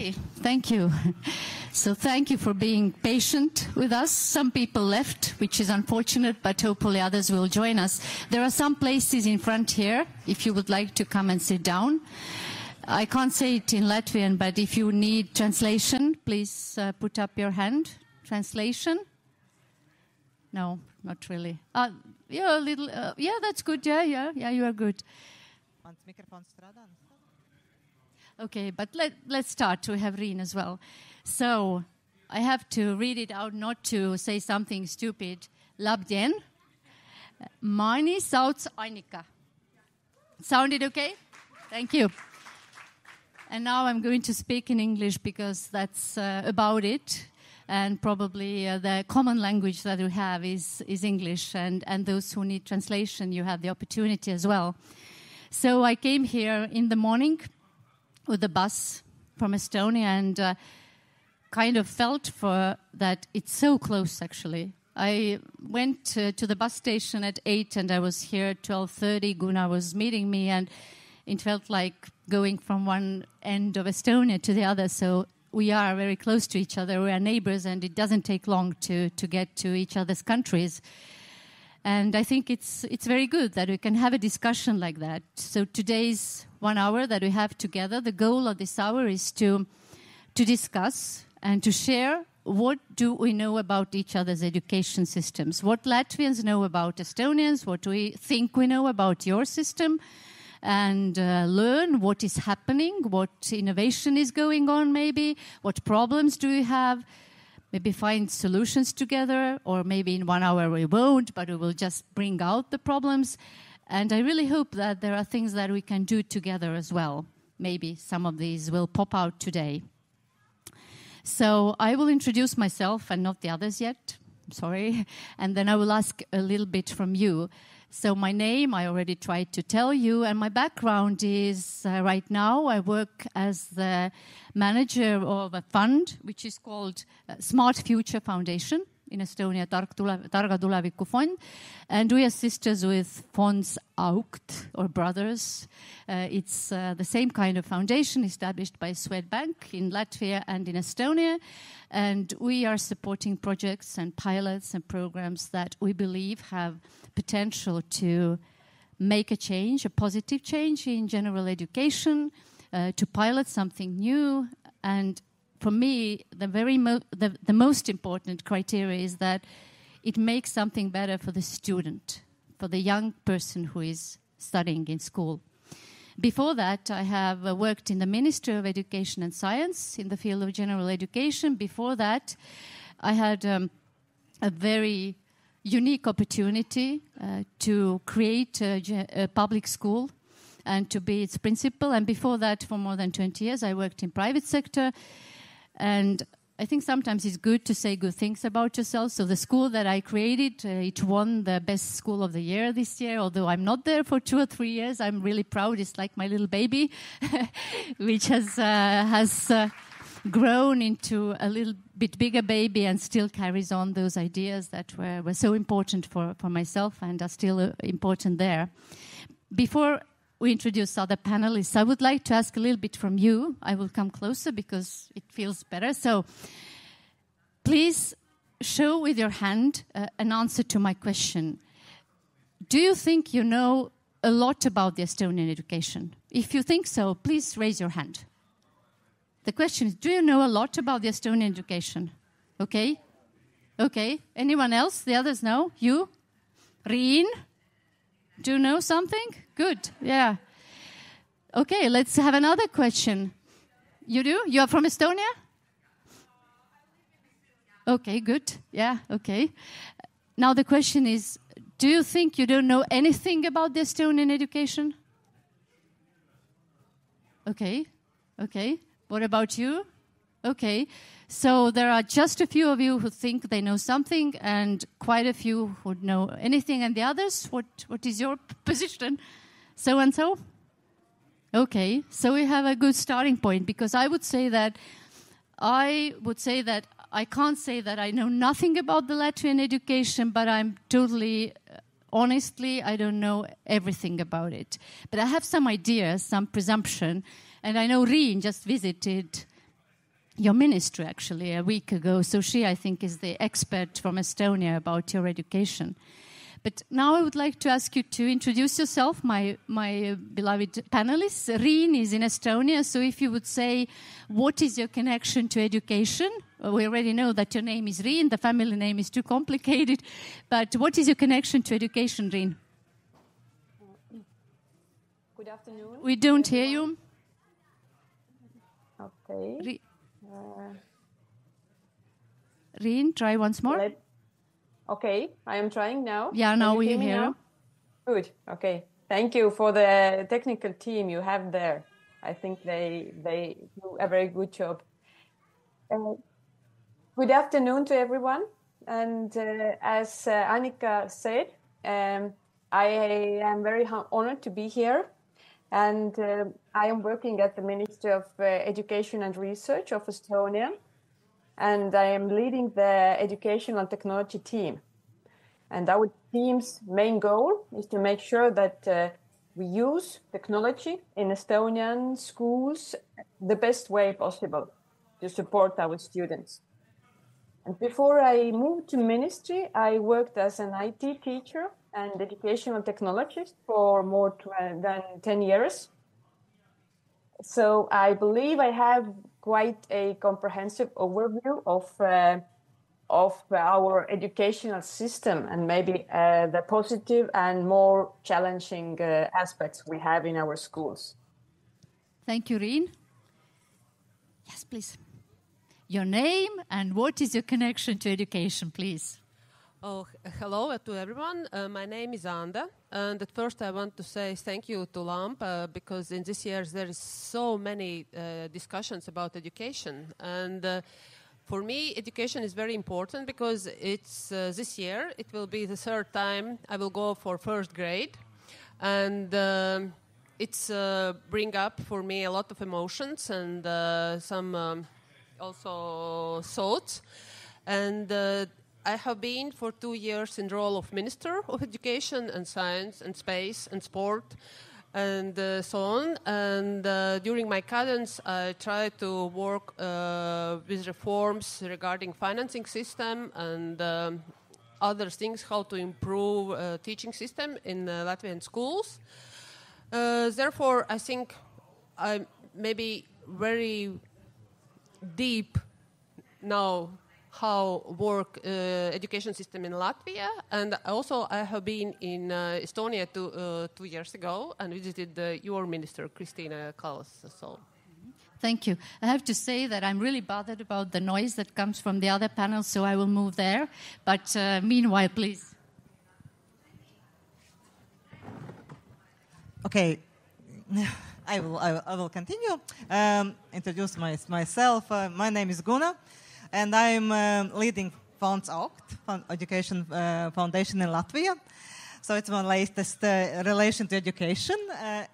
Okay, thank you. So thank you for being patient with us. Some people left, which is unfortunate, but hopefully others will join us. There are some places in front here, if you would like to come and sit down. I can't say it in Latvian, but if you need translation, please put up your hand. Translation? No, not really. Yeah, a little. Yeah, that's good. Yeah, you are good. Okay, but let's start. We have Rīn as well. So I have to read it out, not to say something stupid. Labdien. Mani sauc Annika. Sounded okay? Thank you. And now I'm going to speak in English because that's about it. And probably the common language that we have is English. And those who need translation, you have the opportunity as well. So I came here in the morning with the bus from Estonia and kind of felt for that it's so close, actually. I went to the bus station at 8 and I was here at 12:30. Gunnar was meeting me and it felt like going from one end of Estonia to the other. So we are very close to each other. We are neighbors and it doesn't take long to get to each other's countries. And I think it's very good that we can have a discussion like that. So today's 1 hour that we have together, the goal of this hour is to discuss and to share what do we know about each other's education systems, what Latvians know about Estonians, what we think we know about your system, and learn what is happening, what innovation is going on maybe, what problems do we have, maybe find solutions together, or maybe in 1 hour we won't, but we will just bring out the problems. And I really hope that there are things that we can do together as well. Maybe some of these will pop out today. So I will introduce myself and not the others yet. I'm sorry. And then I will ask a little bit from you. So my name, I already tried to tell you, and my background is right now I work as the manager of a fund which is called Smart Future Foundation in Estonia, Targa Tuleviku fund, and we are sisters with funds AUGT or brothers. It's the same kind of foundation established by Swedbank in Latvia and in Estonia, and we are supporting projects and pilots and programs that we believe have potential to make a change, a positive change in general education, to pilot something new. And for me, the most important criteria is that it makes something better for the student, for the young person who is studying in school. Before that, I have worked in the Ministry of Education and Science in the field of general education. Before that, I had a very unique opportunity to create a public school and to be its principal. And before that, for more than 20 years, I worked in private sector. And I think sometimes it's good to say good things about yourself. So the school that I created, it won the best school of the year this year. Although I'm not there for 2 or 3 years, I'm really proud. It's like my little baby, which has grown into a little bit bigger baby and still carries on those ideas that were so important for myself and are still important there. Before we introduce other panelists, I would like to ask a little bit from you. I will come closer because it feels better. So please show with your hand an answer to my question. Do you think you know a lot about the Estonian education? If you think so, please raise your hand. The question is, do you know a lot about the Estonian education? Okay. Okay. Anyone else? The others know? You? Rīn? Do you know something? Good. Yeah. Okay, let's have another question. You do? You are from Estonia? Okay, good. Yeah, okay. Now the question is, do you think you don't know anything about the Estonian education? Okay. Okay. What about you? Okay. So there are just a few of you who think they know something and quite a few who know anything. And the others, what is your position? So and so? Okay. So we have a good starting point because I would say that I can't say that I know nothing about the Latvian education, but I'm totally, honestly, I don't know everything about it. But I have some ideas, some presumption. And I know Rīn just visited your ministry actually a week ago. So she, I think, is the expert from Estonia about your education. But now I would like to ask you to introduce yourself, my beloved panelists. Riin is in Estonia, so if you would say, what is your connection to education? We already know that your name is Riin, the family name is too complicated, but what is your connection to education, Riin? Good afternoon. We don't hear you. Okay. Riin, try once more. Okay, I am trying now. Yeah, now we hear you. Good. Okay. Thank you for the technical team you have there. I think they do a very good job. Good afternoon to everyone. And as Annika said, I am very honored to be here. And I am working at the Ministry of Education and Research of Estonia. And I am leading the Education and Technology team. And our team's main goal is to make sure that we use technology in Estonian schools the best way possible to support our students. And before I moved to ministry, I worked as an IT teacher and educational technologist for more than 10 years. So I believe I have quite a comprehensive overview of our educational system and maybe the positive and more challenging aspects we have in our schools. Thank you, Riin. Yes, please. Your name and what is your connection to education, please? Oh, hello to everyone. My name is Anda, and at first I want to say thank you to LAMPA because in this year there is so many discussions about education, and for me education is very important because it's this year it will be the third time I will go for first grade, and it's bring up for me a lot of emotions and some also thoughts, and I have been for 2 years in the role of Minister of Education and Science and Space and Sport and so on. And during my cadence, I tried to work with reforms regarding financing system and other things, how to improve teaching system in Latvian schools. Therefore, I think I'm maybe very deep now how work education system in Latvia, and also I have been in Estonia 2 years ago and visited your minister, Kristiina Kallas. So. Thank you. I have to say that I'm really bothered about the noise that comes from the other panel, so I will move there. But meanwhile, please. Okay, I will continue. Introduce myself. My name is Guna. And I'm leading Fonds AUGT, Education Foundation in Latvia. So it's my latest relation to education.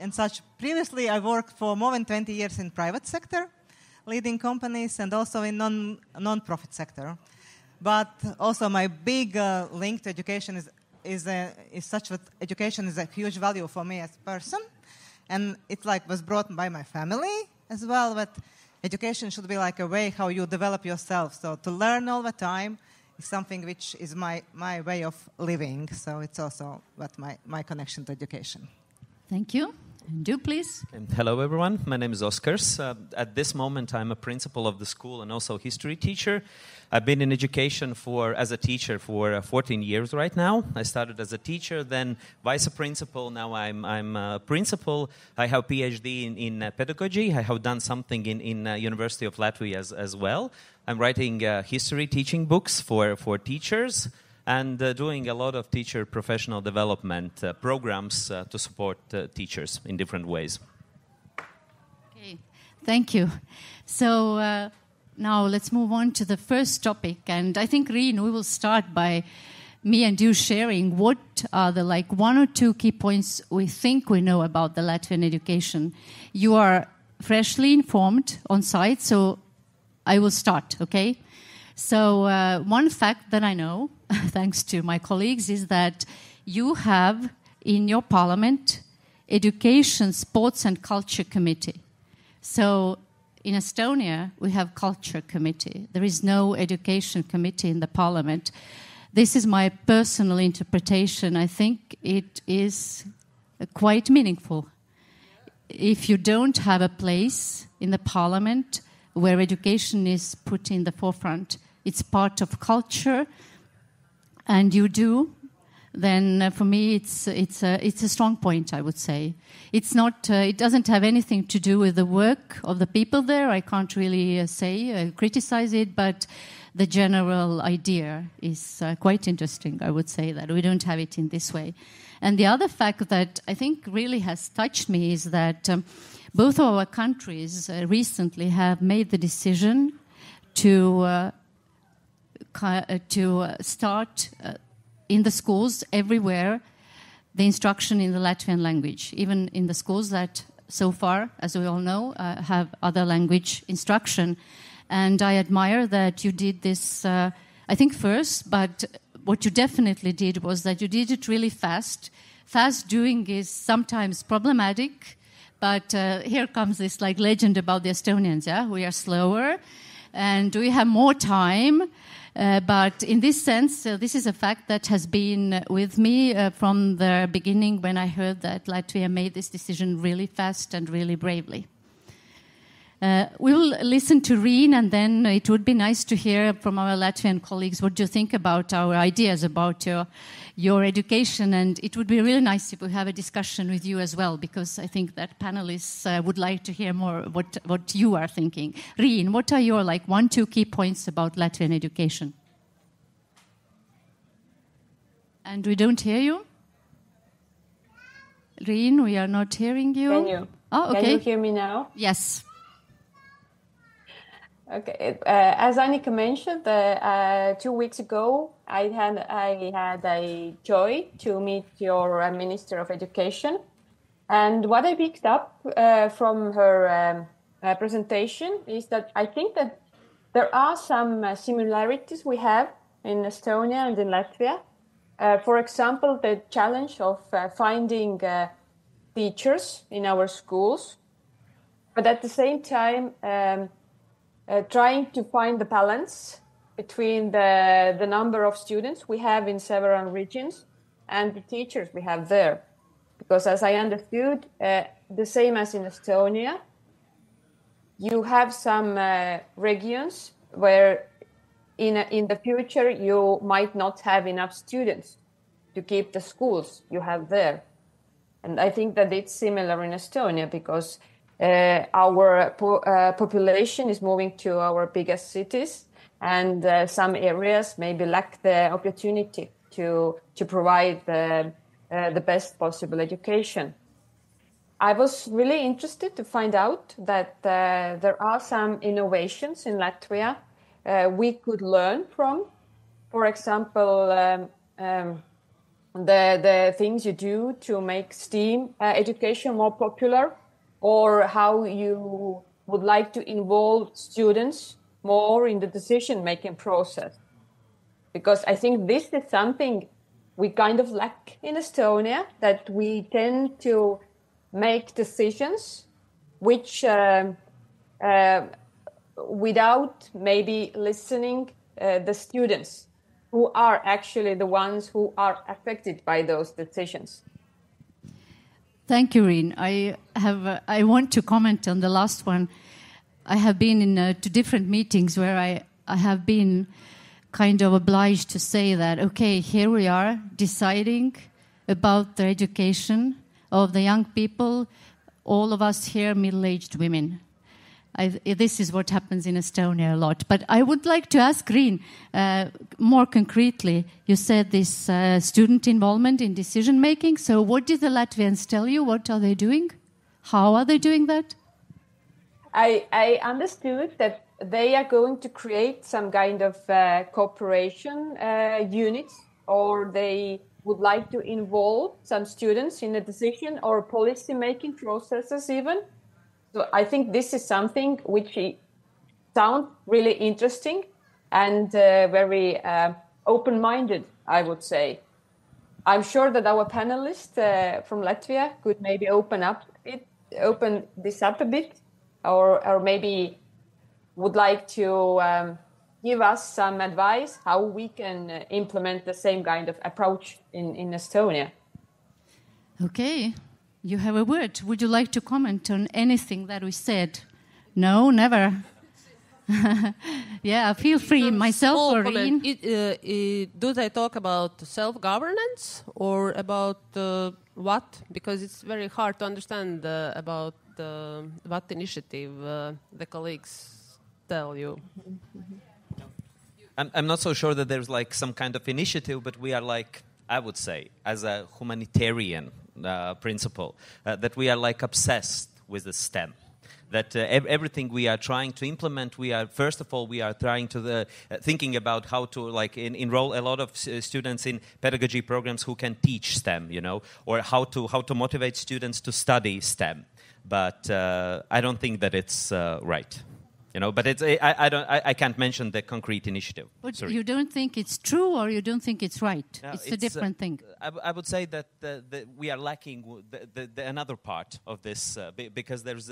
And such, previously I worked for more than 20 years in private sector, leading companies, and also in non-profit sector. But also my big link to education is such that education is a huge value for me as a person. And it was brought by my family as well, that education should be like a way how you develop yourself. So to learn all the time is something which is my way of living. So it's also what my connection to education. Thank you. Do please. Hello, everyone. My name is Oskars. At this moment, I'm a principal of the school and also history teacher. I've been in education as a teacher for 14 years right now. I started as a teacher, then vice principal. Now I'm a principal. I have PhD in pedagogy. I have done something in University of Latvia as well. I'm writing history teaching books for teachers and doing a lot of teacher professional development programs to support teachers in different ways. Okay, thank you. So now let's move on to the first topic. And I think, Riin, we will start by me and you sharing what are the one or two key points we think we know about the Latvian education. You are freshly informed on site, so I will start, okay? So one fact that I know, thanks to my colleagues, is that you have in your parliament Education, Sports and Culture Committee. So in Estonia, we have culture committee. There is no education committee in the parliament. This is my personal interpretation. I think it is quite meaningful. If you don't have a place in the parliament where education is put in the forefront, it's part of culture, and you do, then for me it's a strong point, I would say. It's not. It doesn't have anything to do with the work of the people there. I can't really criticize it, but the general idea is quite interesting. I would say that we don't have it in this way. And the other fact that I think really has touched me is that both of our countries recently have made the decision to start in the schools everywhere the instruction in the Latvian language, even in the schools that so far, as we all know, have other language instruction. And I admire that you did this, I think first, but what you definitely did was that you did it really fast. Fast doing is sometimes problematic, but here comes this like legend about the Estonians, yeah? We are slower and we have more time. But in this sense, this is a fact that has been with me from the beginning when I heard that Latvia made this decision really fast and really bravely. We will listen to Räim, and then it would be nice to hear from our Latvian colleagues what you think about our ideas about your education. And it would be really nice if we have a discussion with you as well, because I think that panelists would like to hear more what you are thinking. Räim, what are your 1-2 key points about Latvian education? And we don't hear you. Räim, we are not hearing you. Can you? Oh, okay. Can you hear me now? Yes. Okay. As Annika mentioned, 2 weeks ago, I had a joy to meet your Minister of Education, and what I picked up from her presentation is that I think that there are some similarities we have in Estonia and in Latvia. For example, the challenge of finding teachers in our schools, but at the same time, trying to find the balance between the number of students we have in several regions and the teachers we have there. Because as I understood, the same as in Estonia, you have some regions where in the future you might not have enough students to keep the schools you have there. And I think that it's similar in Estonia because our population is moving to our biggest cities, and some areas maybe lack the opportunity to provide the best possible education. I was really interested to find out that there are some innovations in Latvia we could learn from. For example, the things you do to make STEAM education more popular, or how you would like to involve students more in the decision-making process. Because I think this is something we kind of lack in Estonia, that we tend to make decisions which without maybe listening the students who are actually the ones who are affected by those decisions. Thank you, Räim. I want to comment on the last one. I have been in 2 different meetings where I have been kind of obliged to say that, okay, here we are deciding about the education of the young people, all of us here middle-aged women. This is what happens in Estonia a lot. But I would like to ask Räim more concretely. You said this student involvement in decision-making. So what did the Latvians tell you? What are they doing? How are they doing that? I understood that they are going to create some kind of cooperation units, or they would like to involve some students in the decision or policy-making processes even. So I think this is something which sounds really interesting and very open-minded, I would say. I'm sure that our panelists from Latvia could maybe open this up a bit. or maybe would like to give us some advice how we can implement the same kind of approach in Estonia. Okay, you have a word. Would you like to comment on anything that we said? No, never. Yeah, feel free, myself or Rin. Do they talk about self-governance or about what? Because it's very hard to understand about what initiative the colleagues tell you. I'm not so sure that there's like some kind of initiative, but we are like, I would say, as a humanitarian principle, that we are like obsessed with the STEM. That everything we are trying to implement, we are first of all we are trying to thinking about how to like enroll a lot of students in pedagogy programs who can teach STEM, you know, or how to motivate students to study STEM. But I don't think that it's right. You know, but it's I can't mention the concrete initiative. But Sorry. you don't think it's true, or you don't think it's right? No, it's a different thing. I would say that we are lacking another part of this because there's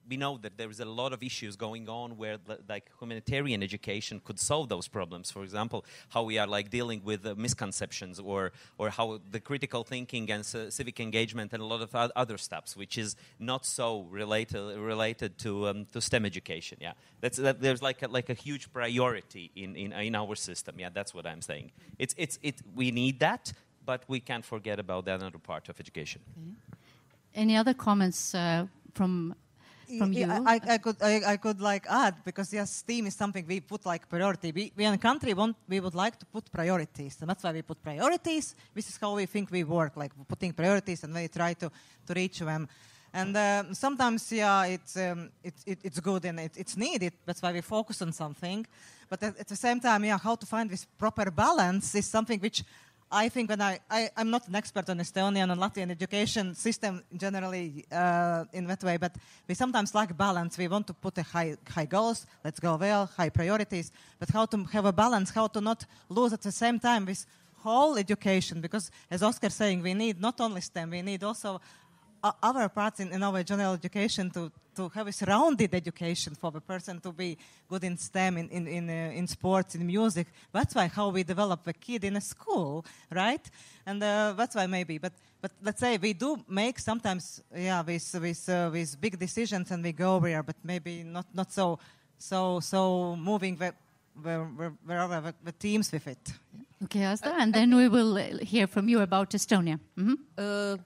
we know that there is a lot of issues going on where like humanitarian education could solve those problems. For example, how we are like dealing with misconceptions or how the critical thinking and civic engagement and a lot of other stuff, which is not so related to STEM education. Yeah, there's like a huge priority in our system. Yeah, that's what I'm saying. We need that, but we can't forget about that other part of education. Okay. Any other comments from you? I could like add, because yes, STEAM is something we put like priority. We in a country we would like to put priorities, and that's why we put priorities. This is how we think we work, like putting priorities, and we try to reach them. And sometimes, yeah, it's good and it's needed. That's why we focus on something. But at the same time, yeah, how to find this proper balance is something which I think when I'm not an expert on Estonian and Latvian education system generally in that way, but we sometimes lack balance. We want to put a high goals, let's go well, high priorities, but how to have a balance, how to not lose at the same time this whole education, because as Oscar's saying, we need not only STEM, we need also other parts in our general education to have a rounded education for the person to be good in STEM, in sports, in music. That's why how we develop the kid in a school, right? And that's why maybe. But let's say we do make sometimes, yeah, these big decisions and we go there, but maybe not so moving wherever the teams with it. Okay, Asta, and then we will hear from you about Estonia. Mm-hmm.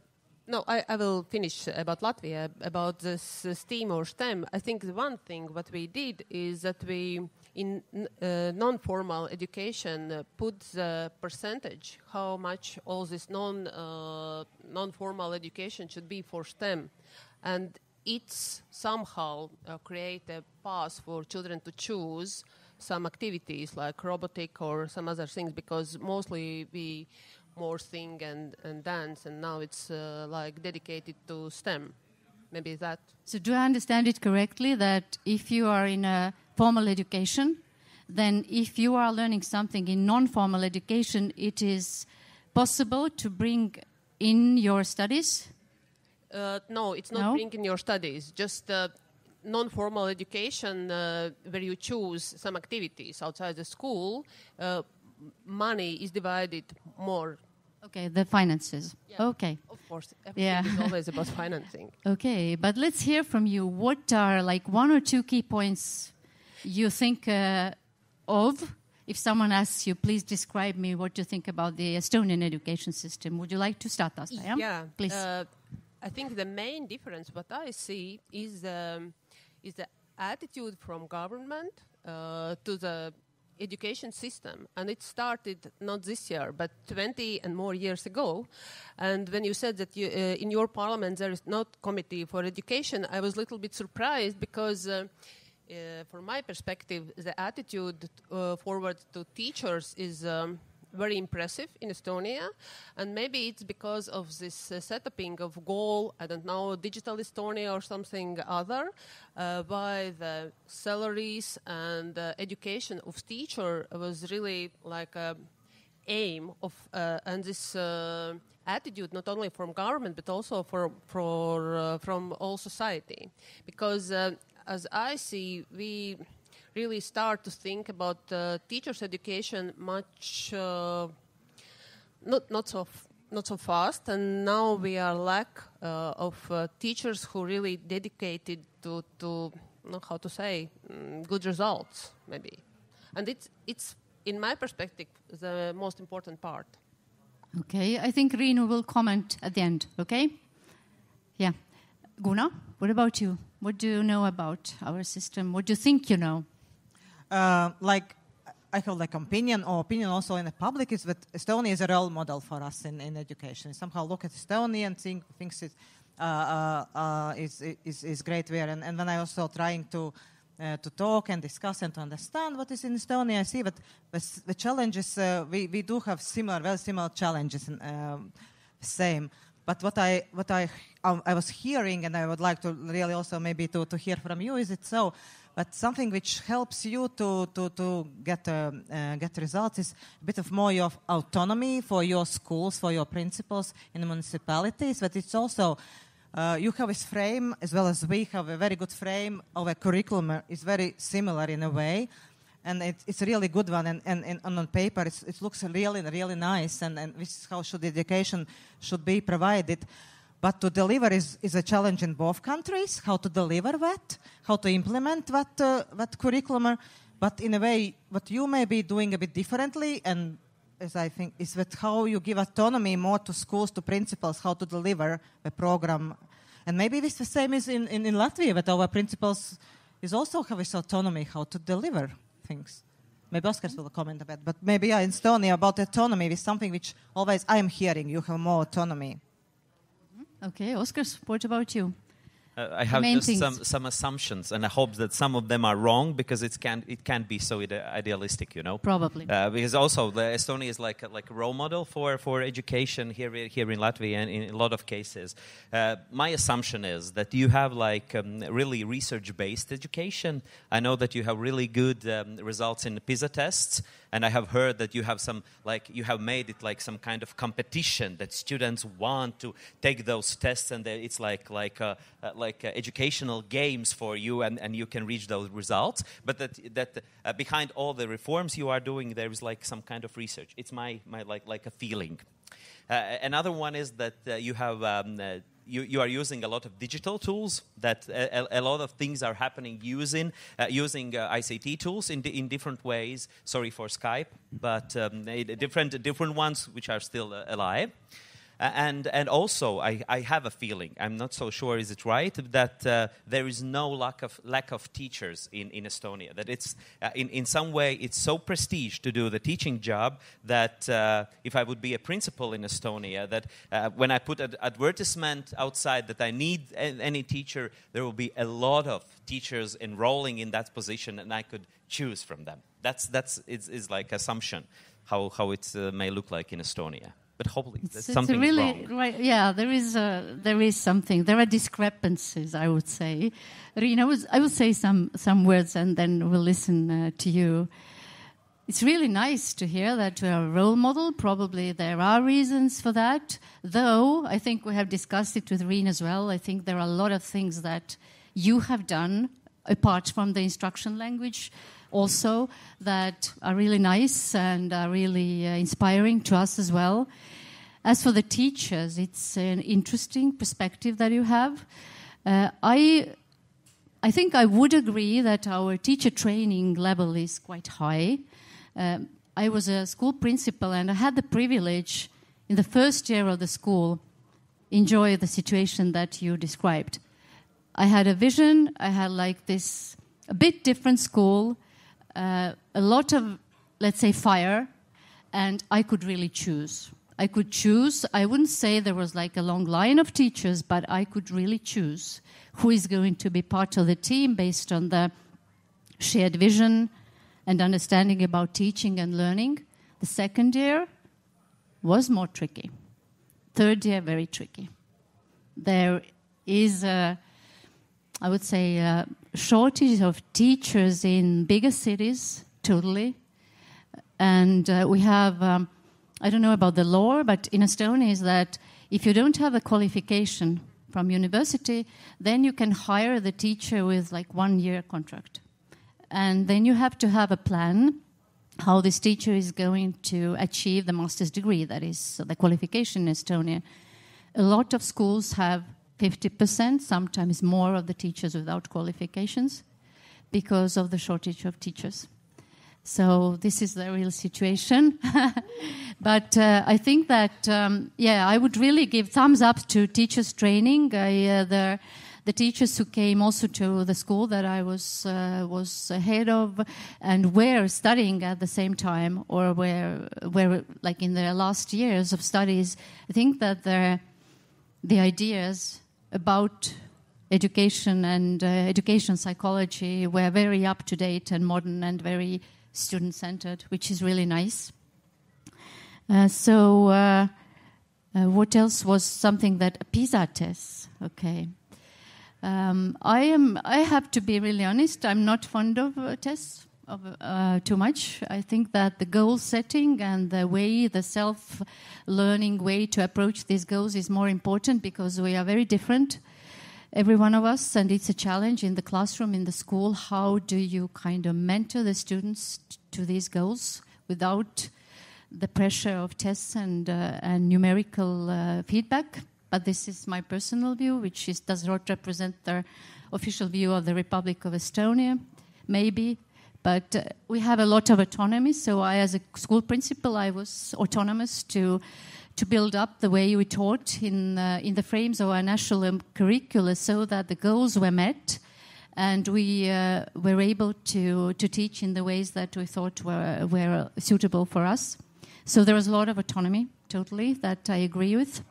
No, I will finish about Latvia, about this STEAM or STEM. I think the one thing what we did is that we, in non-formal education, put the percentage, how much all this non-formal education should be for STEM. And it's somehow create a path for children to choose some activities like robotic or some other things, because mostly we more sing and dance, and now it's like dedicated to STEM. Maybe that. So do I understand it correctly that if you are in a formal education, then if you are learning something in non-formal education, it is possible to bring in your studies? No, it's not bring in your studies, just non-formal education where you choose some activities outside the school. Money is divided more. Okay, the finances. Yeah. Okay. Of course, everything is always about financing. Okay, but let's hear from you. What are like one or two key points you think of? If someone asks you, please describe me what you think about the Estonian education system. Would you like to start, Asta? Yeah, please. I think the main difference what I see is the attitude from government to the education system, and it started not this year but 20 and more years ago. And when you said that you, in your parliament there is not committee for education, I was a little bit surprised, because from my perspective the attitude forward to teachers is very impressive in Estonia, and maybe it's because of this setuping of goal, I don't know, Digital Estonia or something other, by the salaries and education of teacher was really like a aim of, and this attitude, not only from government, but also from all society. Because as I see, we really start to think about teachers' education much not so fast, and now we are lack of teachers who really dedicated to good results, maybe. And it's in my perspective the most important part. Okay, I think Riinu will comment at the end. Okay, yeah. Gunnar, what about you? What do you know about our system? What do you think you know? I have opinion also in the public is that Estonia is a role model for us in education. Somehow look at Estonia and thinks it is great there. And when I also trying to talk and discuss and to understand what is in Estonia, I see that the challenges we do have very similar challenges, same. But what I was hearing, and I would like to really also maybe to hear from you, is it so? But something which helps you to get results is a bit of more of autonomy for your schools, for your principals in the municipalities. But it's also you have this frame as well as we have a very good frame of a curriculum. It's very similar in a way, and it's a really good one. And on paper, it looks really nice. And this is how education should be provided. But to deliver is a challenge in both countries, how to deliver that, how to implement that curriculum. But in a way, what you may be doing a bit differently, and as I think, is that how you give autonomy more to schools, to principals, how to deliver the program. And maybe this the same is in Latvia, that our principals is also have this autonomy, how to deliver things. Maybe Oskars will comment about it. But maybe in Estonia about autonomy is something which always I am hearing, you have more autonomy. Okay, Oskars, what about you? I have just some assumptions, and I hope that some of them are wrong, because it can't be so idealistic, Probably. Because also Estonia is like a role model for education here in Latvia, and in a lot of cases. My assumption is that you have really research-based education. I know that you have really good results in the PISA tests, and I have heard that you have you have made it like some kind of competition that students want to take those tests, and it's like educational games for you, and you can reach those results. But that behind all the reforms you are doing, there is some kind of research. It's my a feeling. Another one is that you have you are using a lot of digital tools. That a lot of things are happening using ICT tools in different ways. Sorry for Skype, but different ones which are still alive. And also, I have a feeling, I'm not so sure is it right, that there is no lack of teachers in Estonia. That it's in some way it's so prestige to do the teaching job that if I would be a principal in Estonia, that when I put an advertisement outside that I need any teacher, there will be a lot of teachers enrolling in that position, and I could choose from them. That's it's like assumption how it may look like in Estonia. But hopefully something really wrong. Right. Yeah, there is something. There are discrepancies, I would say. Riinu, I will say some words, and then we'll listen to you. It's really nice to hear that we are a role model. Probably there are reasons for that, though I think we have discussed it with Riinu as well. I think there are a lot of things that you have done, apart from the instruction language, also, that are really nice and are really inspiring to us as well. As for the teachers, it's an interesting perspective that you have. I think I would agree that our teacher training level is quite high. I was a school principal, and I had the privilege in the first year of the school enjoy the situation that you described. I had a vision. I had this a bit different school, a lot of, let's say, fire, and I could really choose. I could choose. I wouldn't say there was a long line of teachers, but I could really choose who is going to be part of the team based on the shared vision and understanding about teaching and learning. The second year was more tricky. Third year, very tricky. There is I would say, shortage of teachers in bigger cities, totally. And we have I don't know about the law, but in Estonia is that if you don't have a qualification from university, then you can hire the teacher with like 1 year contract. And then you have to have a plan how this teacher is going to achieve the master's degree, that is the qualification in Estonia. A lot of schools have 50%, sometimes more, of the teachers without qualifications because of the shortage of teachers. So this is the real situation. But I think that, I would really give thumbs up to teachers' training. The teachers who came also to the school that I was head of and were studying at the same time, or were like in their last years of studies, I think that the ideas about education and education psychology were very up to date and modern and very student-centered, which is really nice. What else was something that PISA tests? Okay. I have to be really honest. I'm not fond of tests too much. I think that the goal setting and the self-learning way to approach these goals is more important, because we are very different, every one of us, and it's a challenge in the classroom, in the school. How do you kind of mentor the students to these goals without the pressure of tests and numerical feedback? But this is my personal view, which does not represent the official view of the Republic of Estonia, maybe. But we have a lot of autonomy. So I, as a school principal, I was autonomous to build up the way we taught in the frames of our national curricula, so that the goals were met, and we were able to teach in the ways that we thought were suitable for us. So there was a lot of autonomy, totally, that I agree with.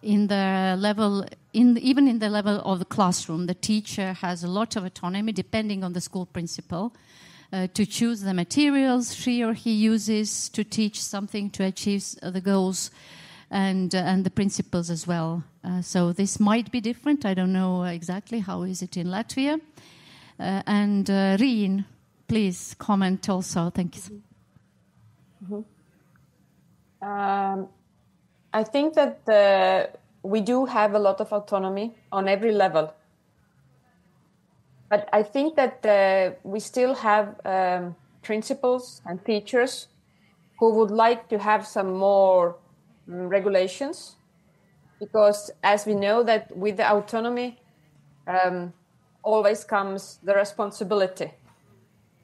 In the level, even in the level of the classroom, the teacher has a lot of autonomy, depending on the school principal, to choose the materials she or he uses to teach something, to achieve the goals, and the principles as well. So this might be different. I don't know exactly how is it in Latvia. And Räim, please comment also. Thank you. Mm-hmm. I think that we do have a lot of autonomy on every level. But I think that we still have principals and teachers who would like to have some more regulations, because as we know that with the autonomy always comes the responsibility.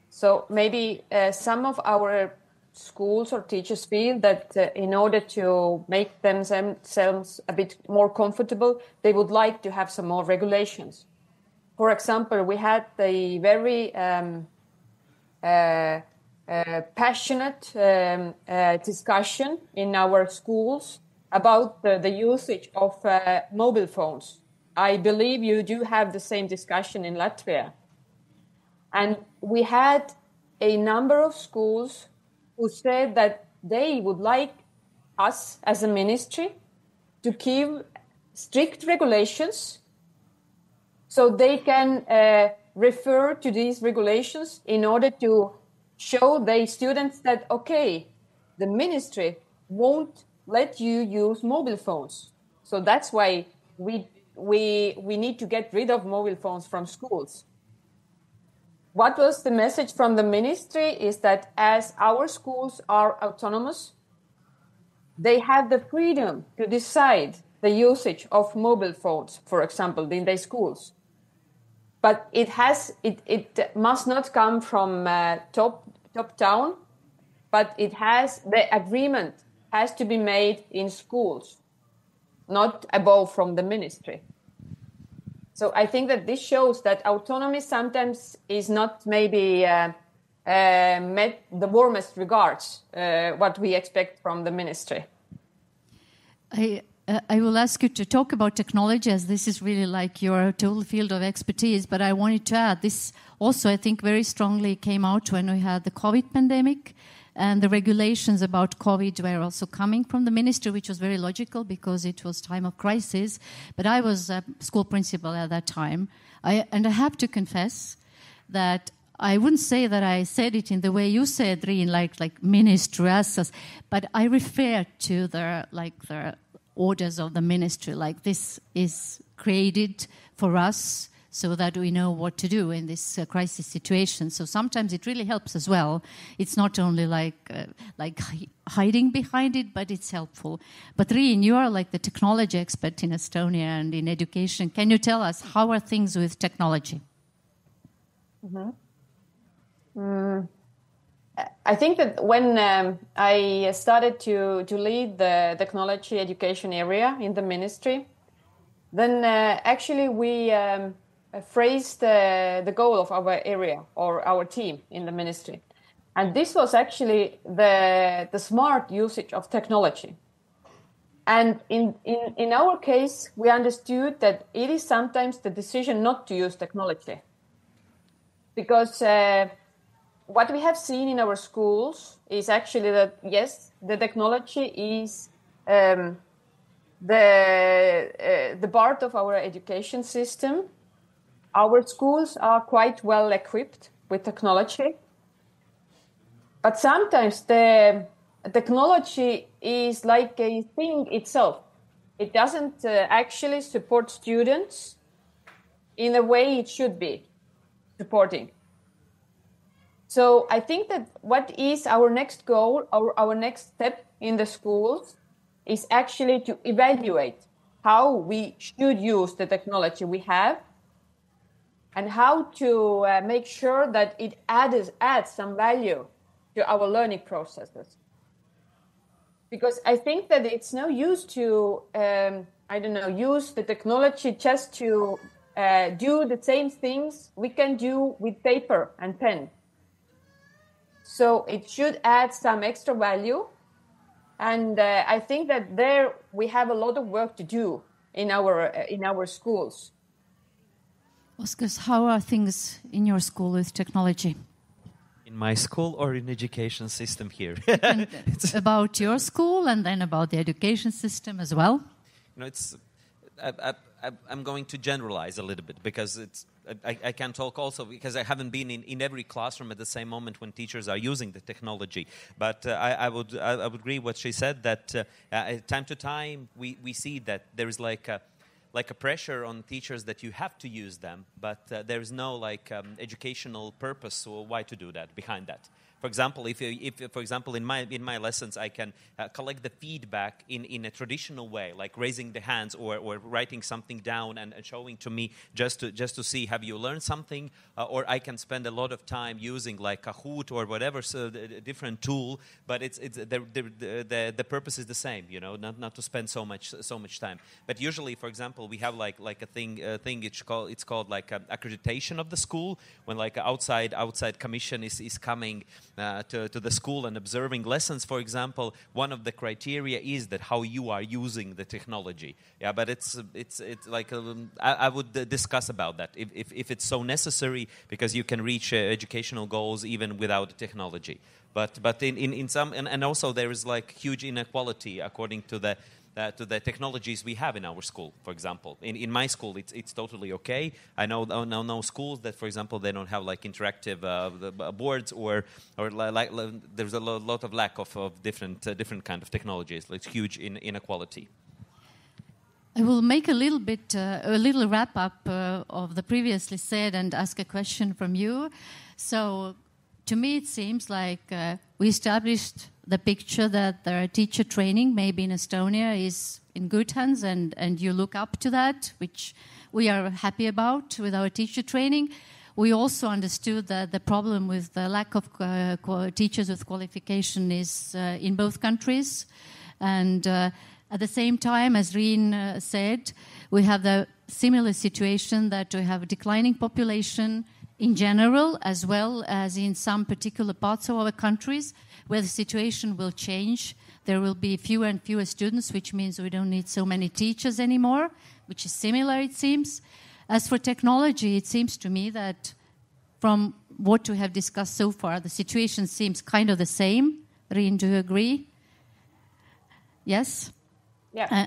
So maybe some of our schools or teachers feel that in order to make themselves a bit more comfortable, they would like to have some more regulations. For example, we had a very passionate discussion in our schools about the usage of mobile phones. I believe you do have the same discussion in Latvia. And we had a number of schools who said that they would like us as a ministry to give strict regulations, so they can refer to these regulations in order to show the students that, okay, the ministry won't let you use mobile phones. So that's why we need to get rid of mobile phones from schools. What was the message from the ministry is that as our schools are autonomous, they have the freedom to decide the usage of mobile phones, for example, in their schools. But it must not come from top down, but the agreement has to be made in schools, not above from the ministry. So I think that this shows that autonomy sometimes is not maybe met the warmest regards, what we expect from the ministry. I will ask you to talk about technology, as this is really like your total field of expertise, but I wanted to add, this also I think very strongly came out when we had the COVID pandemic, and the regulations about COVID were also coming from the ministry, which was very logical because it was time of crisis. But I was a school principal at that time. I have to confess that I wouldn't say that I said it in the way you said, Rin, like ministry as us, but I refer to the orders of the ministry, like this is created for us so that we know what to do in this crisis situation. So sometimes it really helps as well. It's not only like hiding behind it, but it's helpful. But Rin, you are like the technology expert in Estonia and in education. Can you tell us how are things with technology? I think that when I started to lead the technology education area in the ministry, then actually we phrased the goal of our area or our team in the ministry. And this was actually the smart usage of technology. And in our case, we understood that it is sometimes the decision not to use technology. Because what we have seen in our schools is actually that, yes, the technology is the part of our education system. Our schools are quite well equipped with technology. But sometimes the technology is like a thing itself. It doesn't actually support students in the way it should be supporting. So I think that what is our next goal, our next step in the schools is actually to evaluate how we should use the technology we have and how to make sure that it adds some value to our learning processes. Because I think that it's no use to, use the technology just to do the same things we can do with paper and pen. So it should add some extra value. And I think that there we have a lot of work to do in our schools. Oskars, how are things in your school with technology? In my school or in education system here? About your school and then about the education system as well? I'm going to generalize a little bit because I can talk also because I haven't been in every classroom at the same moment when teachers are using the technology. But I would agree what she said that time to time we see that there is like a pressure on teachers that you have to use them, but there is no educational purpose or why to do that behind that. For example, if for example in my lessons I can collect the feedback in a traditional way, like raising the hands or writing something down and showing to me just to see have you learned something, or I can spend a lot of time using like Kahoot or whatever different tool, but it's the purpose is the same, not to spend so much time. But usually, for example, we have like a thing it's called like accreditation of the school, when like outside commission is coming to the school and observing lessons, for example. One of the criteria is that how you are using the technology. Yeah, but it's like I would discuss about that if it's so necessary, because you can reach educational goals even without technology. But in some and also there is like huge inequality according to the technologies we have in our school. For example, in my school, it's totally okay. I know schools that, for example, they don't have like interactive boards or there's a lot of lack of different kind of technologies. It's huge inequality. I will make a little wrap up of the previously said and ask a question from you. So, to me, it seems like we established the picture that the teacher training, maybe in Estonia, is in good hands, and you look up to that, which we are happy about with our teacher training. We also understood that the problem with the lack of teachers with qualification is in both countries. And at the same time, as Rin said, we have the similar situation that we have a declining population in general, as well as in some particular parts of our countries, where the situation will change. There will be fewer and fewer students, which means we don't need so many teachers anymore, which is similar, it seems. As for technology, it seems to me that from what we have discussed so far, the situation seems kind of the same. Rin, do you agree? Yes? Yeah,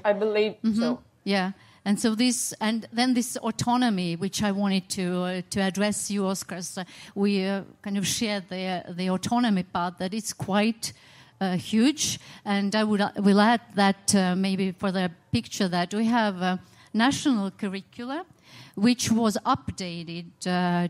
I believe so. Yeah. And so then this autonomy, which I wanted to address you, Oskars, we kind of shared the autonomy part, that it's quite huge. And I will add that maybe for the picture that we have a national curricula, which was updated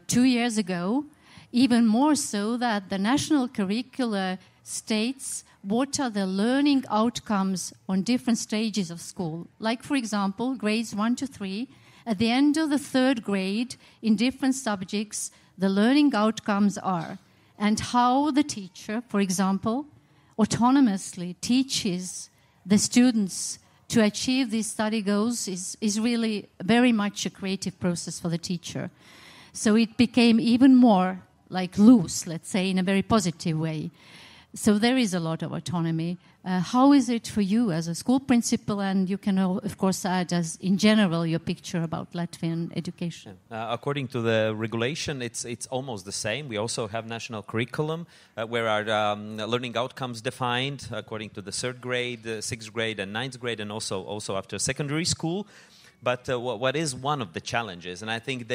2 years ago, even more so that the national curricula states what are the learning outcomes on different stages of school. Like, for example, grades 1 to 3, at the end of the 3rd grade, in different subjects, the learning outcomes are, and how the teacher, for example, autonomously teaches the students to achieve these study goals is really very much a creative process for the teacher. So it became even more like loose, let's say, in a very positive way. So there is a lot of autonomy. How is it for you as a school principal? And you can, of course, add as in general your picture about Latvian education. According to the regulation, it's almost the same. We also have national curriculum where our learning outcomes defined according to the 3rd grade, 6th grade, and 9th grade, and also after secondary school. But what is one of the challenges, and I think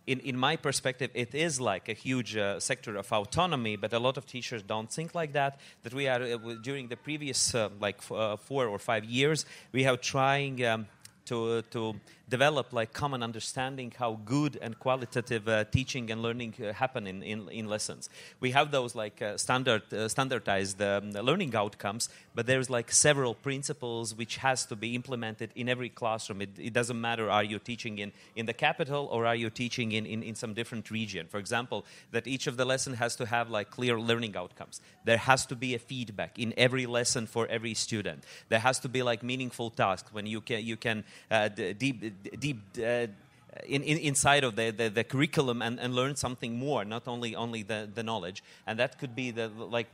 in my perspective, it is like a huge sector of autonomy, but a lot of teachers don't think like that we are, during the previous 4 or 5 years, we have trying to develop like common understanding how good and qualitative teaching and learning happen in lessons. We have those like standardized learning outcomes, but there's like several principles which has to be implemented in every classroom. It doesn't matter, are you teaching in the capital or are you teaching in some different region. For example, that each of the lesson has to have like clear learning outcomes. There has to be a feedback in every lesson for every student. There has to be like meaningful tasks when you can deep inside of the curriculum and learn something more, not only the knowledge. And that could be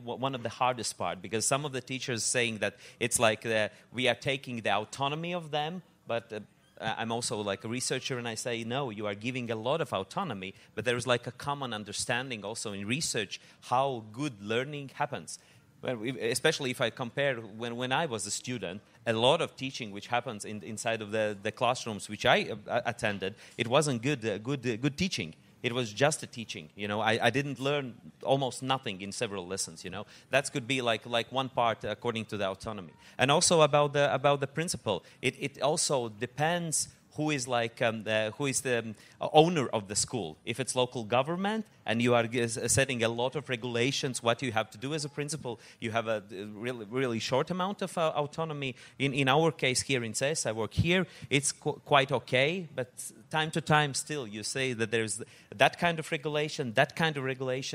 one of the hardest part, because some of the teachers saying that it's like we are taking the autonomy of them, but I'm also like a researcher and I say, no, you are giving a lot of autonomy, but there's like a common understanding also in research how good learning happens. Especially if I compare when I was a student, a lot of teaching which happens inside of the classrooms which I attended, it wasn't good teaching. It was just a teaching. I didn't learn almost nothing in several lessons. That could be like one part according to the autonomy. And also about the principle, it also depends who is the owner of the school. If it's local government and you are setting a lot of regulations, what you have to do as a principal, you have a really short amount of autonomy. In our case here in CES, I work here, it's quite okay, but time to time still you say that there's that kind of regulation,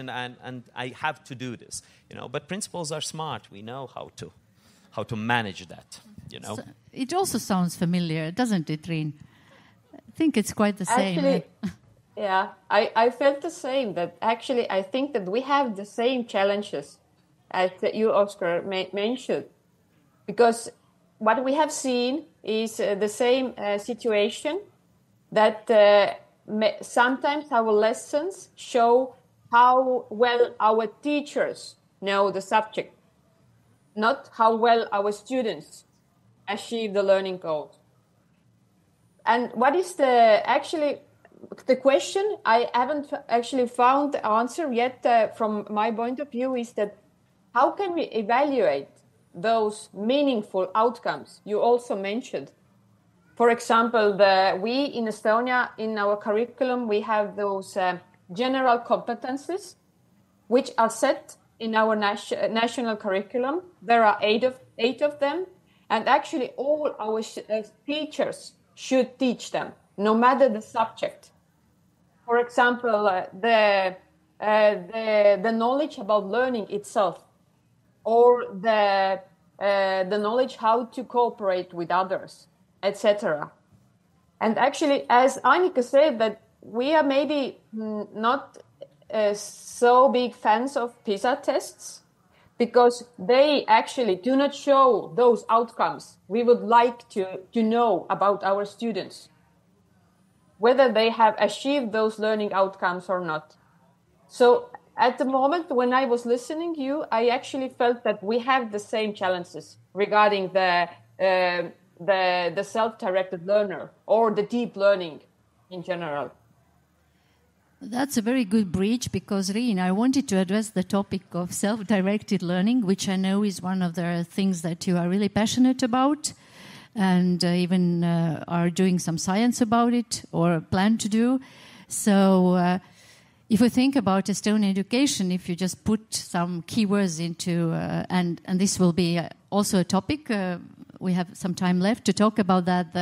and I have to do this. But principals are smart. We know how to manage that. So it also sounds familiar, doesn't it, Rin? I think it's quite the same. Actually, yeah, I felt the same. That actually, I think that we have the same challenges as you, Oskar, mentioned. Because what we have seen is the same situation, that sometimes our lessons show how well our teachers know the subject, not how well our students achieve the learning goals. And what is the question, I haven't actually found the answer yet from my point of view, is that how can we evaluate those meaningful outcomes you also mentioned? For example, we in Estonia, in our curriculum, we have those general competencies which are set in our national curriculum. There are eight of them. And actually, all our teachers should teach them, no matter the subject. For example, the knowledge about learning itself, or the knowledge how to cooperate with others, etc. And actually, as Annika said, that we are maybe not so big fans of PISA tests, because they actually do not show those outcomes we would like to know about our students, whether they have achieved those learning outcomes or not. So at the moment when I was listening to you, I actually felt that we have the same challenges regarding the the self-directed learner or the deep learning in general? That's a very good bridge because, Räim, I wanted to address the topic of self-directed learning, which I know is one of the things that you are really passionate about and even are doing some science about it or plan to do. So if we think about Estonian education, if you just put some keywords into, and this will be also a topic, we have some time left to talk about that,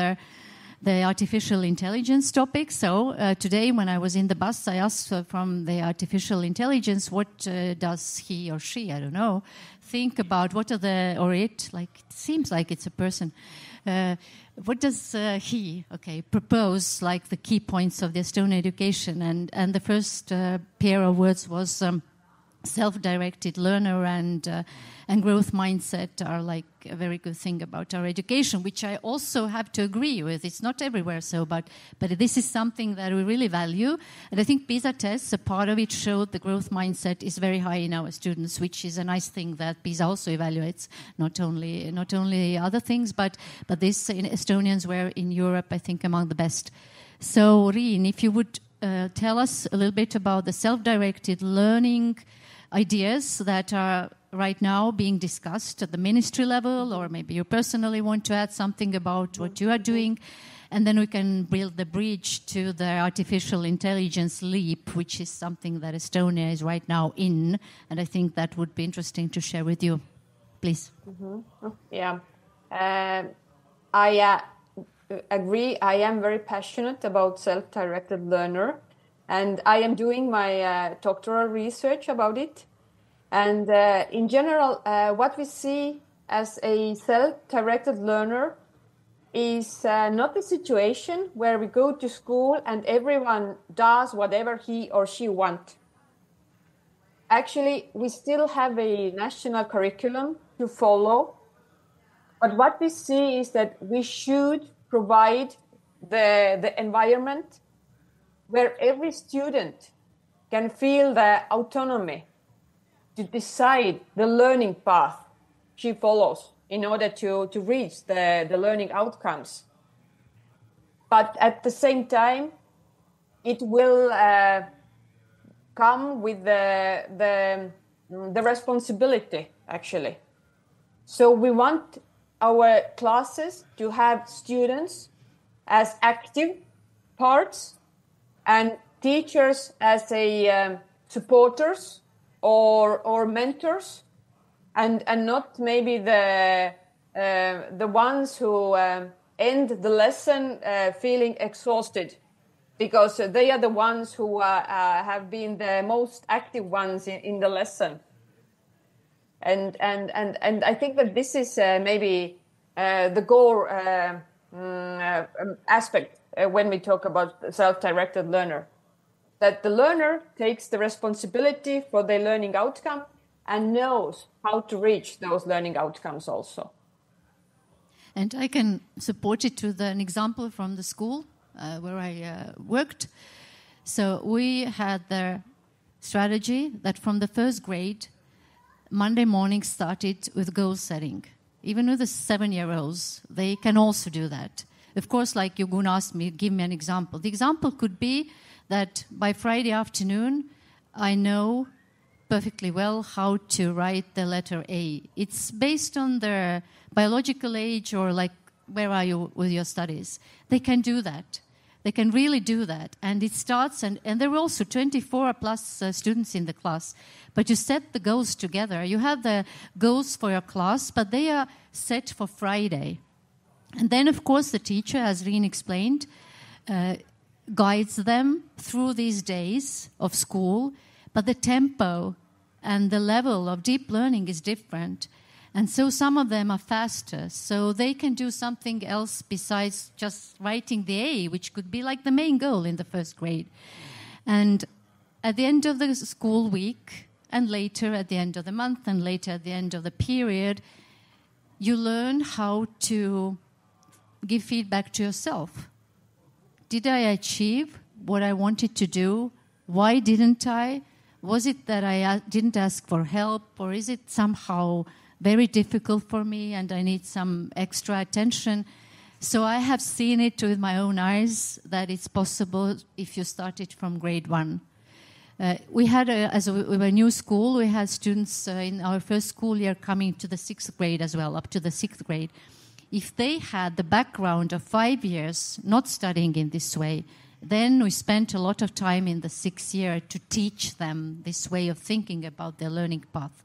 the artificial intelligence topic. So today when I was in the bus, I asked from the artificial intelligence, what does he or she, I don't know, think about, what are the, or it, like, it seems like it's a person. What does he, propose, like the key points of the Estonian education? And the first pair of words was self-directed learner and growth mindset are like a very good thing about our education, which I also have to agree with. It's not everywhere so, but this is something that we really value. And I think PISA tests, a part of it showed the growth mindset is very high in our students, which is a nice thing that PISA also evaluates, not only other things, but this in Estonians were in Europe, I think, among the best. So, Räim, if you would tell us a little bit about the self-directed learning ideas that are right now being discussed at the ministry level, or maybe you personally want to add something about what you are doing, and then we can build the bridge to the artificial intelligence leap, which is something that Estonia is right now in, and I think that would be interesting to share with you. Please. Mm-hmm. Yeah. I agree. I am very passionate about self-directed learner, and I am doing my doctoral research about it. And in general, what we see as a self-directed learner is not the situation where we go to school and everyone does whatever he or she wants. Actually, we still have a national curriculum to follow. But what we see is that we should provide the environment where every student can feel the autonomy to decide the learning path she follows in order to reach the learning outcomes. But at the same time, it will come with the responsibility, actually. So we want our classes to have students as active parts and teachers as a supporters or mentors, and not maybe the ones who end the lesson feeling exhausted, because they are the ones who have been the most active ones in the lesson. And I think that this is maybe the goal aspect when we talk about self-directed learner, that the learner takes the responsibility for their learning outcome and knows how to reach those learning outcomes also. And I can support it with an example from the school where I worked. So we had the strategy that from the first grade, Monday morning started with goal setting. Even with the 7-year-olds, they can also do that. Of course, like Gunnar asked me, give me an example. The example could be that by Friday afternoon, I know perfectly well how to write the letter A. It's based on their biological age or like where are you with your studies. They can do that. They can really do that. And it starts, and there are also 24 plus students in the class. But you set the goals together. You have the goals for your class, but they are set for Friday. And then, of course, the teacher, as Räim explained, guides them through these days of school. But the tempo and the level of deep learning is different. And so some of them are faster. So they can do something else besides just writing the A, which could be like the main goal in the first grade. And at the end of the school week, and later at the end of the month, and later at the end of the period, you learn how to give feedback to yourself. Did I achieve what I wanted to do? Why didn't I? Was it that I didn't ask for help, or is it somehow very difficult for me and I need some extra attention? So I have seen it with my own eyes that it's possible if you start it from grade 1. We had, as we were a new school, we had students in our first school year coming to the 6th grade as well, up to the 6th grade. If they had the background of 5 years not studying in this way, then we spent a lot of time in the 6th year to teach them this way of thinking about their learning path.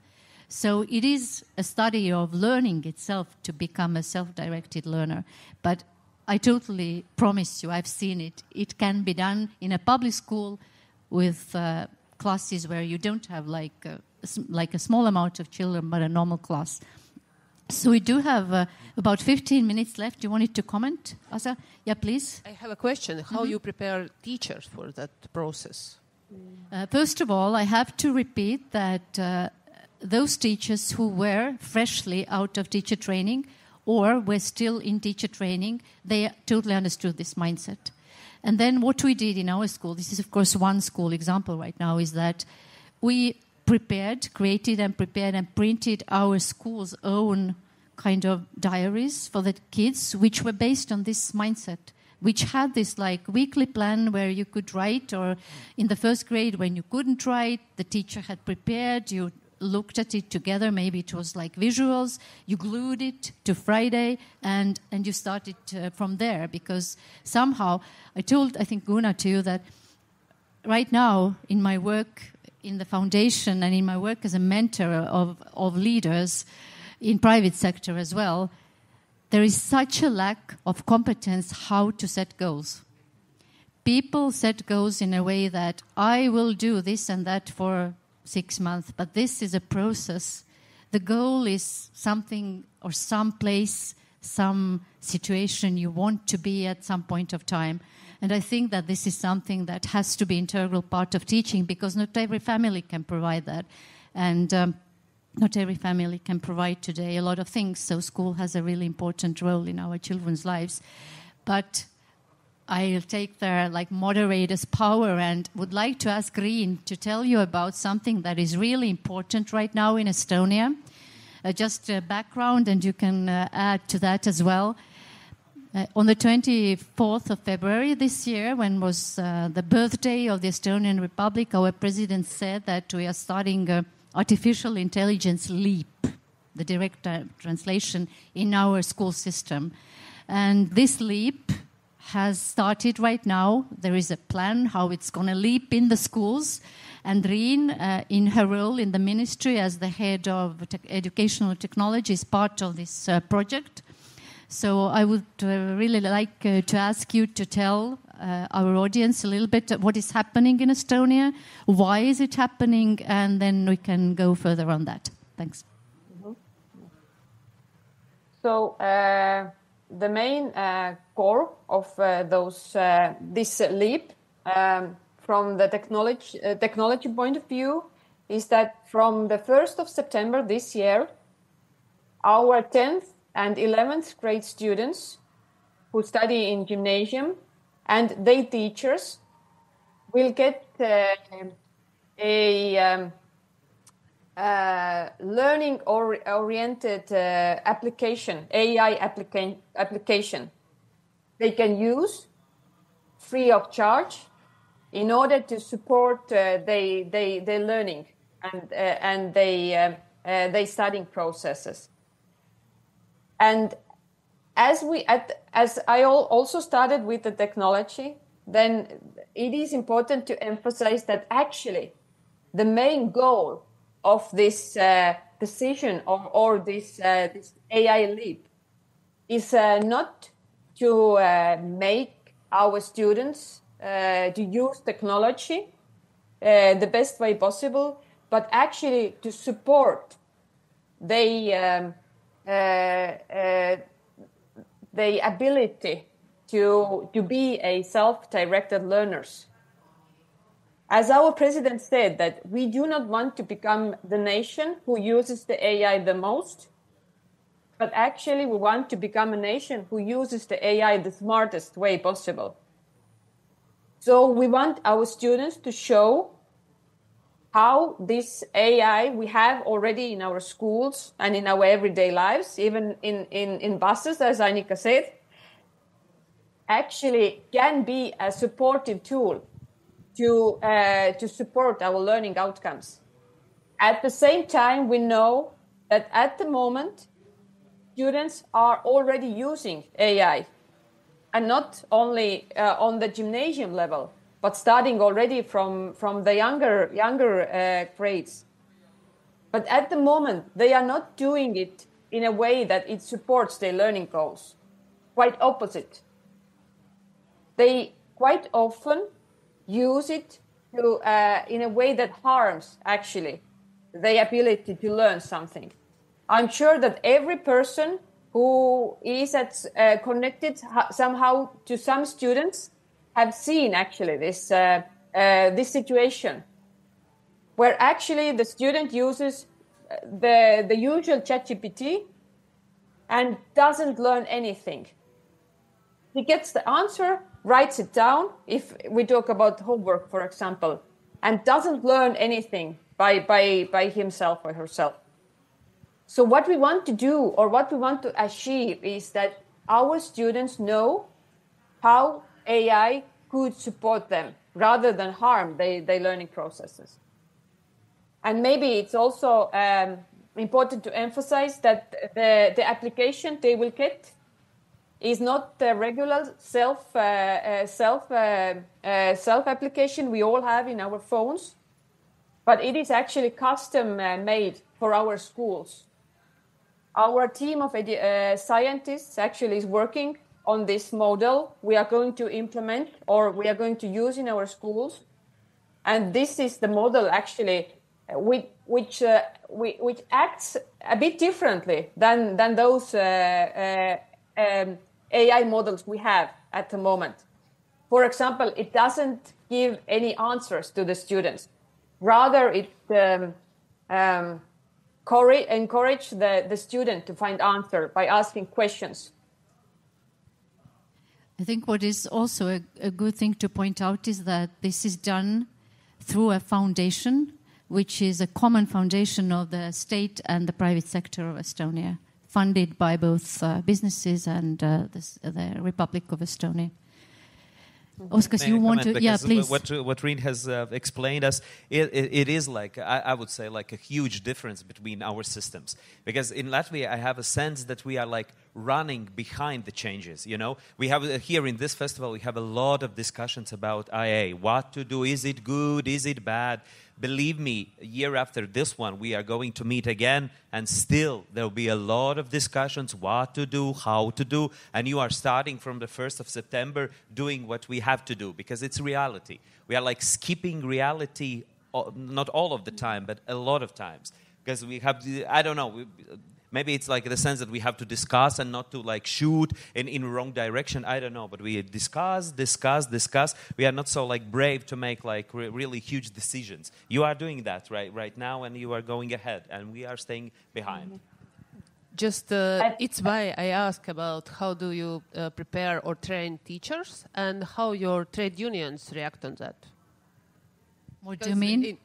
So it is a study of learning itself to become a self-directed learner. But I totally promise you, I've seen it. It can be done in a public school with classes where you don't have like a small amount of children, but a normal class. So we do have about 15 minutes left. You wanted to comment, Asa? Yeah, please. I have a question. How you prepare teachers for that process? First of all, I have to repeat that those teachers who were freshly out of teacher training or were still in teacher training, they totally understood this mindset. And then what we did in our school, this is of course one school example right now, is that we created and prepared and printed our school's own kind of diaries for the kids, which were based on this mindset, which had this like weekly plan where you could write, or in the first grade when you couldn't write, the teacher had prepared, you looked at it together, maybe it was like visuals, you glued it to Friday, and you started from there, because somehow, I think, Gunnar, to you that right now in my work in the foundation and in my work as a mentor of leaders in private sector as well, there is such a lack of competence how to set goals. People set goals in a way that I will do this and that for 6 months, but this is a process. The goal is something or some place, some situation you want to be at some point of time. And I think that this is something that has to be an integral part of teaching, because not every family can provide that. And not every family can provide today a lot of things. So school has a really important role in our children's lives. But I'll take their moderator's power and would like to ask Riin to tell you about something that is really important right now in Estonia. Just a background, and you can add to that as well. On the 24th of February this year, when was the birthday of the Estonian Republic, our president said that we are starting artificial intelligence leap, the direct translation, in our school system. And this leap has started right now. There is a plan how it's going to leap in the schools. And Riin, in her role in the ministry as the head of educational technology, is part of this project. So I would really like to ask you to tell our audience a little bit what is happening in Estonia, why is it happening, and then we can go further on that. Thanks. Mm-hmm. So the main core of this leap from the technology point of view is that from the 1st of September this year, our 10th and 11th grade students who study in gymnasium and their teachers will get a learning-oriented application, AI application they can use free of charge in order to support their learning and their studying processes. And as I also started with the technology, then it is important to emphasize that actually the main goal of this decision or this AI leap is not to make our students to use technology the best way possible, but actually to support the ability to be a self-directed learners. As our president said, that we do not want to become the nation who uses the AI the most, but actually we want to become a nation who uses the AI the smartest way possible. So we want our students to show how this AI we have already in our schools and in our everyday lives, even in buses, as Annika said, actually can be a supportive tool to support our learning outcomes. At the same time, we know that at the moment, students are already using AI, and not only on the gymnasium level, but starting already from the younger grades. But at the moment, they are not doing it in a way that it supports their learning goals. Quite opposite. They quite often use it in a way that harms, actually, the ability to learn something. I'm sure that every person who is connected somehow to some students have seen, actually, this situation, where actually the student uses the usual ChatGPT and doesn't learn anything. He gets the answer, writes it down, if we talk about homework, for example, and doesn't learn anything by himself or herself. So what we want to do, or what we want to achieve, is that our students know how AI could support them rather than harm their learning processes. And maybe it's also important to emphasize that the application they will get is not the regular self application we all have in our phones, but it is actually custom made for our schools. Our team of scientists actually is working on this model we are going to implement, or we are going to use in our schools. And this is the model actually which acts a bit differently than those AI models we have at the moment. For example, it doesn't give any answers to the students. Rather, it encourage the student to find answer by asking questions. I think what is also a good thing to point out is that this is done through a foundation, which is a common foundation of the state and the private sector of Estonia, funded by both businesses and the Republic of Estonia. Oskar, you want to? Yeah, please. What Räim has explained us, it is like, I would say, like a huge difference between our systems. Because in Latvia, I have a sense that we are like running behind the changes, you know? We have here in this festival, we have a lot of discussions about IA. What to do? Is it good? Is it bad? Believe me, a year after this one, we are going to meet again, and still there will be a lot of discussions, what to do, how to do, and you are starting from the 1st of September doing what we have to do, because it's reality. We are like skipping reality, not all of the time, but a lot of times, because we have, I don't know, maybe it's like the sense that we have to discuss and not to like shoot in wrong direction. I don't know, but we discuss. We are not so like brave to make like really huge decisions. You are doing that right now, and you are going ahead, and we are staying behind. Just it's why I ask about how do you prepare or train teachers, and how your trade unions react on that. What do you mean?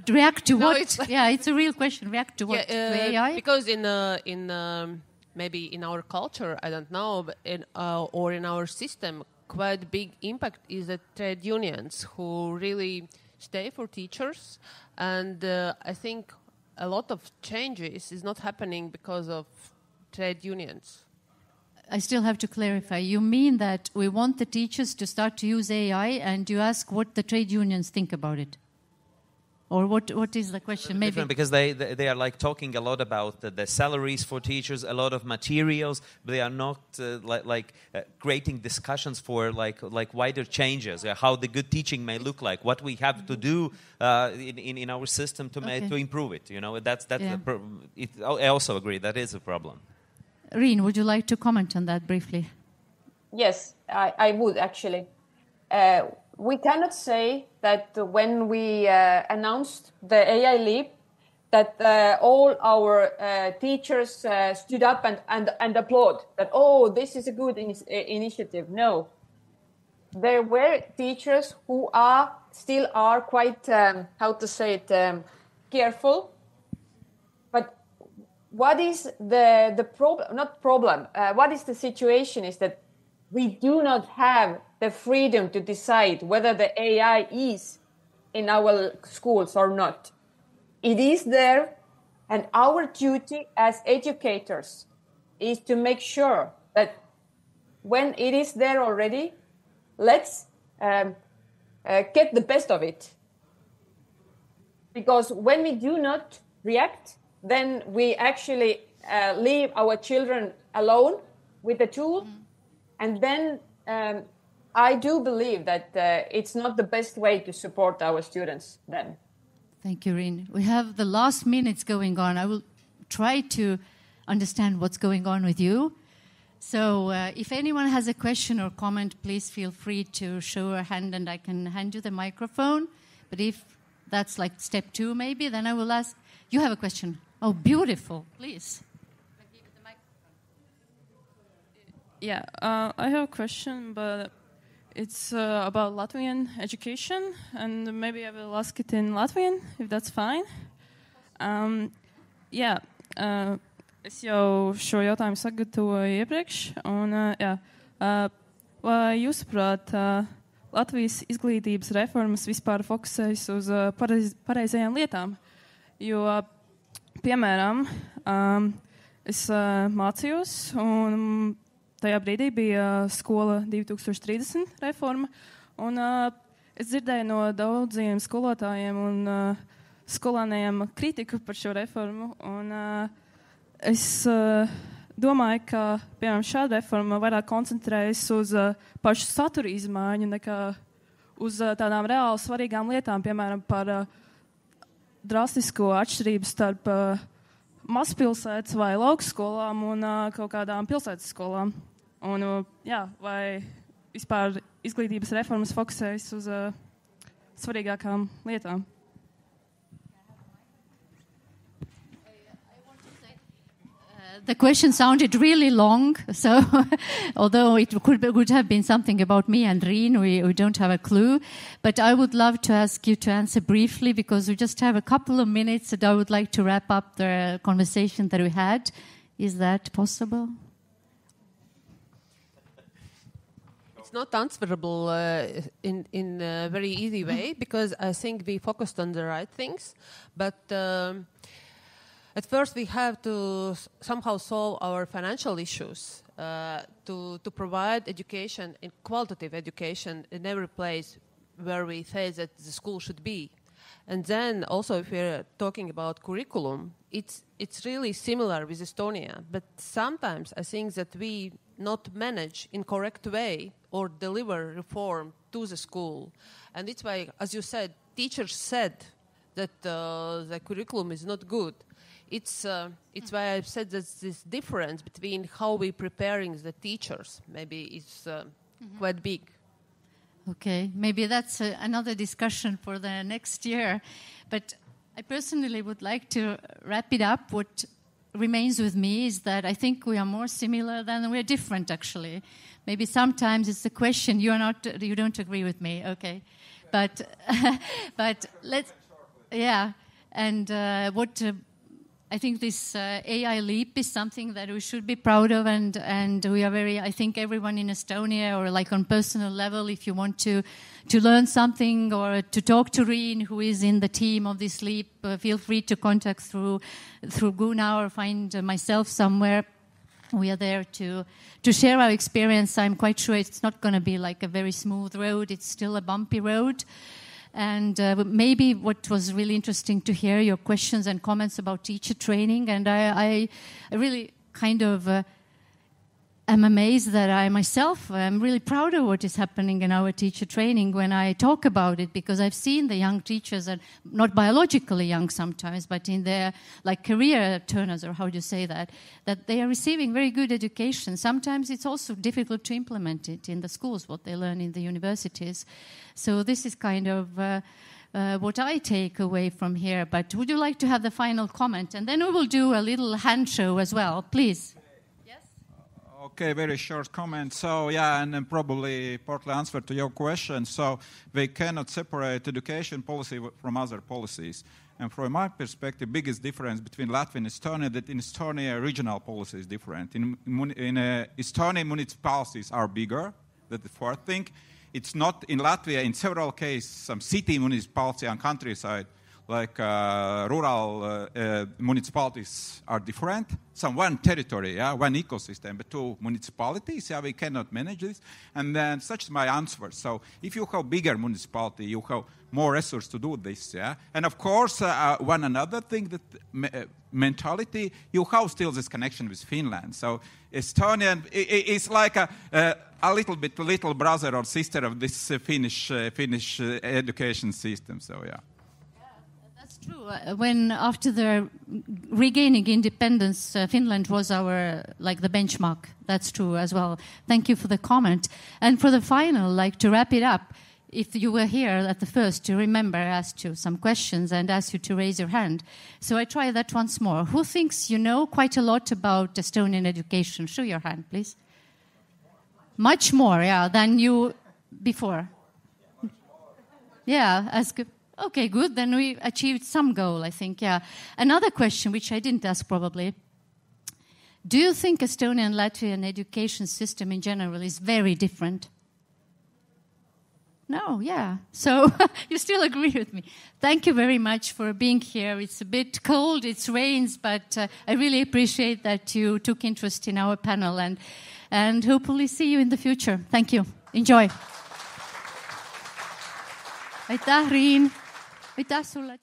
React to what? Yeah, it's a real question. React to what? To AI? Because in maybe in our culture, I don't know, but or in our system, quite big impact is the trade unions who really stay for teachers, and I think a lot of changes is not happening because of trade unions. I still have to clarify. You mean that we want the teachers to start to use AI, and you ask what the trade unions think about it? Or what is the question? Maybe because they are like talking a lot about the salaries for teachers, a lot of materials, but they are not creating discussions for like wider changes, how the good teaching may look like, what we have to do in our system to improve it. You know, that's I also agree that is a problem. Räim, would you like to comment on that briefly? Yes, I would actually. We cannot say that when we announced the AI Leap, that all our teachers stood up and applaud that, oh, this is a good initiative. No. There were teachers who still are quite, careful. But what is the problem? Not problem. What is the situation is that we do not have the freedom to decide whether the AI is in our schools or not. It is there, and our duty as educators is to make sure that when it is there already, let's get the best of it. Because when we do not react, then we actually leave our children alone with the tool. And then I do believe that it's not the best way to support our students then. Thank you, Rin. We have the last minutes going on. I will try to understand what's going on with you. So if anyone has a question or comment, please feel free to show a hand and I can hand you the microphone. But if that's like step 2 maybe, then I will ask. You have a question. Oh, beautiful. Please. Yeah, I have a question, but it's about Latvian education, and maybe I will ask it in Latvian, if that's fine. Es jau šo jautājumu sagatavoju iepriekš, un vai jūsuprāt, Latvijas izglītības reformas vispār fokusējas uz pareizajām lietām? Jo, piemēram, es mācījos, un tajā brīdī bija Skola 2030 reforma, un es dzirdēju no daudziem skolotājiem un skolēniem kritiku par šo reformu, un es domāju, ka, piemēram, šāda reforma vairāk koncentrējas uz pašu satura izmaiņu nekā uz tādām reāli svarīgām lietām, piemēram, par drastisko atšķirību starp mazpilsētas vai laukskolām un kaut kādām pilsētas skolām. Un, vai vispār izglītības reformas fokusējas uz svarīgākām lietām? The question sounded really long, so although it would have been something about me and Rin, we don't have a clue. But I would love to ask you to answer briefly because we just have a couple of minutes and I would like to wrap up the conversation that we had. Is that possible? It's not answerable in a very easy way because I think we focused on the right things. But at first, we have to somehow solve our financial issues to provide education, qualitative education, in every place where we say that the school should be. And then also, if we're talking about curriculum, it's really similar with Estonia. But sometimes I think that we not manage in correct way or deliver reform to the school. And it's why, as you said, teachers said that the curriculum is not good. It's why I've said that this difference between how we're preparing the teachers maybe is quite big. Okay, maybe that's another discussion for the next year. But I personally would like to wrap it up. What remains with me is that I think we are more similar than we're different, actually. Maybe sometimes it's a question, you don't agree with me, okay. But let's, yeah. And I think this AI leap is something that we should be proud of, and we are very, I think everyone in Estonia, or like on personal level, if you want to learn something or to talk to Rin, who is in the team of this leap, feel free to contact through Guna or find myself somewhere. We are there to share our experience. I'm quite sure it's not going to be like a very smooth road. It's still a bumpy road. And maybe what was really interesting to hear your questions and comments about teacher training. And I really kind of am amazed that I myself am really proud of what is happening in our teacher training when I talk about it, because I've seen the young teachers, and not biologically young sometimes, but in their like career turners, or how do you say that they are receiving very good education. Sometimes it's also difficult to implement it in the schools, what they learn in the universities. So this is kind of what I take away from here. But would you like to have the final comment? And then we will do a little hand show as well, please. Okay, very short comment. So, yeah, and then probably partly answer to your question. So, we cannot separate education policy from other policies. And from my perspective, biggest difference between Latvia and Estonia that in Estonia, regional policy is different. In Estonia, municipalities are bigger. That's the fourth thing. It's not in Latvia, in several cases, some city municipality and countryside, like rural municipalities are different. Some one territory, yeah, one ecosystem, but two municipalities, yeah, we cannot manage this. And then such is my answer. So if you have bigger municipality, you have more resources to do this, yeah. And of course, one another thing that mentality, you have still this connection with Finland. So Estonian is like a little bit little brother or sister of this Finnish education system. So yeah. True. When after the regaining independence, Finland was our the benchmark. That's true as well. Thank you for the comment. And for the final, to wrap it up, if you were here at the first, to remember, I asked you some questions and asked you to raise your hand. So I try that once more. Who thinks you know quite a lot about Estonian education? Show your hand, please. Much more, yeah, than you before. Yeah, as good. Okay, good. Then we achieved some goal, I think, yeah. Another question, which I didn't ask probably. Do you think Estonian and Latvian education system in general is very different? No, yeah. So you still agree with me. Thank you very much for being here. It's a bit cold, it rains, but I really appreciate that you took interest in our panel and hopefully see you in the future. Thank you. Enjoy. Aitäh, Riin. Aitäh sulle.